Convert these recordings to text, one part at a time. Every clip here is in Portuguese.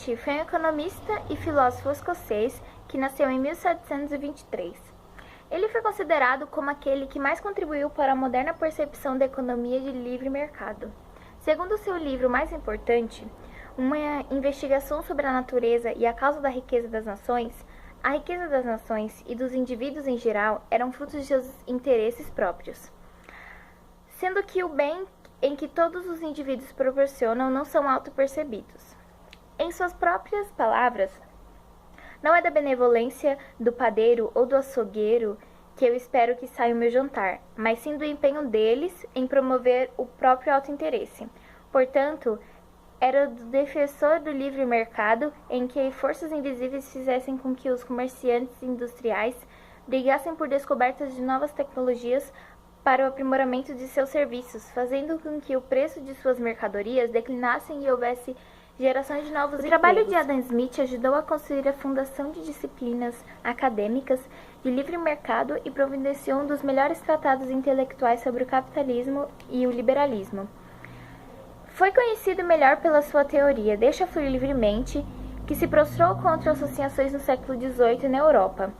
Smith foi um economista e filósofo escocês que nasceu em 1723. Ele foi considerado como aquele que mais contribuiu para a moderna percepção da economia de livre mercado. Segundo seu livro mais importante, Uma investigação sobre a natureza e a causa da riqueza das nações, a riqueza das nações e dos indivíduos em geral eram frutos de seus interesses próprios, sendo que o bem em que todos os indivíduos proporcionam não são autopercebidos. Em suas próprias palavras, não é da benevolência do padeiro ou do açougueiro que eu espero que saia o meu jantar, mas sim do empenho deles em promover o próprio autointeresse. Portanto, era do defensor do livre mercado em que forças invisíveis fizessem com que os comerciantes industriais brigassem por descobertas de novas tecnologias para o aprimoramento de seus serviços, fazendo com que o preço de suas mercadorias declinassem e houvesse gerações de novos empregos. O trabalho de Adam Smith ajudou a construir a fundação de disciplinas acadêmicas de livre mercado e providenciou um dos melhores tratados intelectuais sobre o capitalismo e o liberalismo. Foi conhecido melhor pela sua teoria Deixa fluir livremente, que se prostrou contra associações no século XVIII na Europa.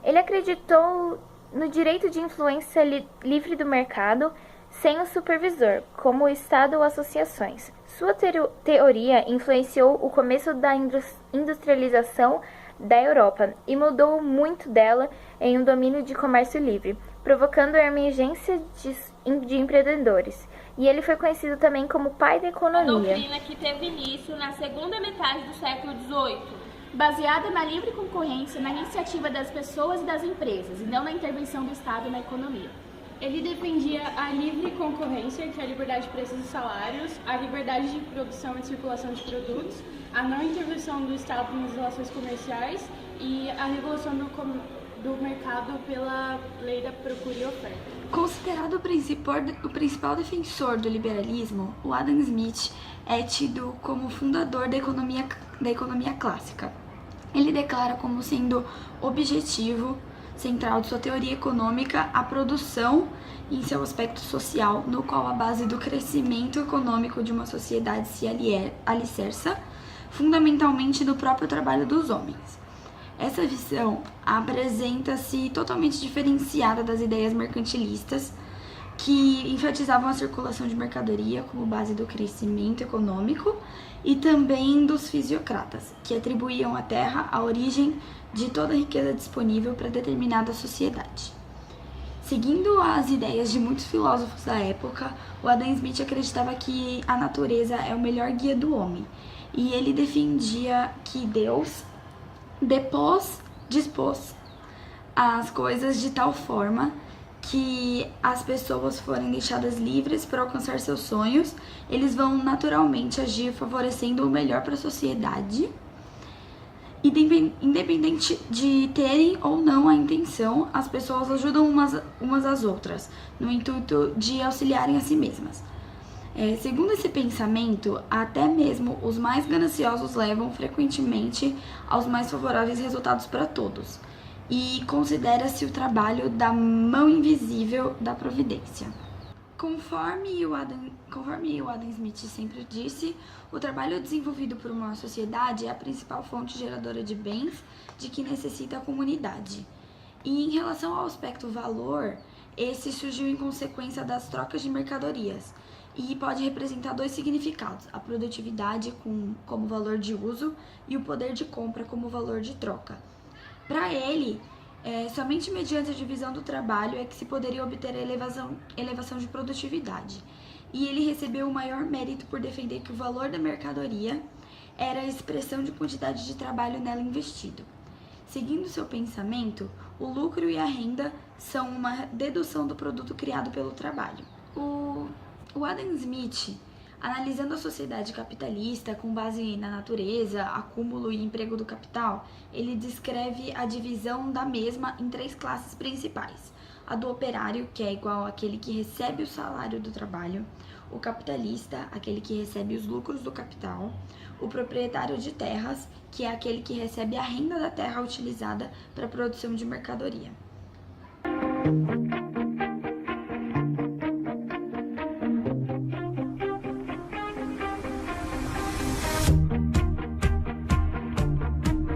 Ele acreditou no direito de influência livre do mercado sem o supervisor, como o Estado ou associações. Sua teoria influenciou o começo da industrialização da Europa e mudou muito dela em um domínio de comércio livre, provocando a emergência de empreendedores. E ele foi conhecido também como pai da economia. A doutrina que teve início na segunda metade do século XVIII, baseada na livre concorrência, na iniciativa das pessoas e das empresas, e não na intervenção do Estado na economia. Ele defendia a livre concorrência, que é a liberdade de preços e salários, a liberdade de produção e circulação de produtos, a não intervenção do Estado nas relações comerciais e a regulação do mercado pela lei da procura e oferta. Considerado o principal defensor do liberalismo, o Adam Smith é tido como fundador da economia clássica. Ele declara como sendo objetivo central de sua teoria econômica a produção em seu aspecto social, no qual a base do crescimento econômico de uma sociedade se alicerça fundamentalmente no próprio trabalho dos homens. Essa visão apresenta-se totalmente diferenciada das ideias mercantilistas, que enfatizavam a circulação de mercadoria como base do crescimento econômico, e também dos fisiocratas, que atribuíam à terra a origem de toda a riqueza disponível para determinada sociedade. Seguindo as ideias de muitos filósofos da época, o Adam Smith acreditava que a natureza é o melhor guia do homem, e ele defendia que Deus dispôs as coisas de tal forma que as pessoas forem deixadas livres para alcançar seus sonhos, eles vão naturalmente agir favorecendo o melhor para a sociedade, independente de terem ou não a intenção. As pessoas ajudam umas às outras, no intuito de auxiliarem a si mesmas. Segundo esse pensamento, até mesmo os mais gananciosos levam frequentemente aos mais favoráveis resultados para todos, e considera-se o trabalho da mão invisível da providência. Conforme o Adam Smith sempre disse, o trabalho desenvolvido por uma sociedade é a principal fonte geradora de bens de que necessita a comunidade. E em relação ao aspecto valor, esse surgiu em consequência das trocas de mercadorias, e pode representar dois significados: a produtividade como valor de uso e o poder de compra como valor de troca. Para ele, somente mediante a divisão do trabalho é que se poderia obter a elevação de produtividade. E ele recebeu o maior mérito por defender que o valor da mercadoria era a expressão de quantidade de trabalho nela investido. Seguindo seu pensamento, o lucro e a renda são uma dedução do produto criado pelo trabalho. O Adam Smith, analisando a sociedade capitalista com base na natureza, acúmulo e emprego do capital, ele descreve a divisão da mesma em três classes principais: a do operário, que é igual àquele que recebe o salário do trabalho; o capitalista, aquele que recebe os lucros do capital; o proprietário de terras, que é aquele que recebe a renda da terra utilizada para a produção de mercadoria.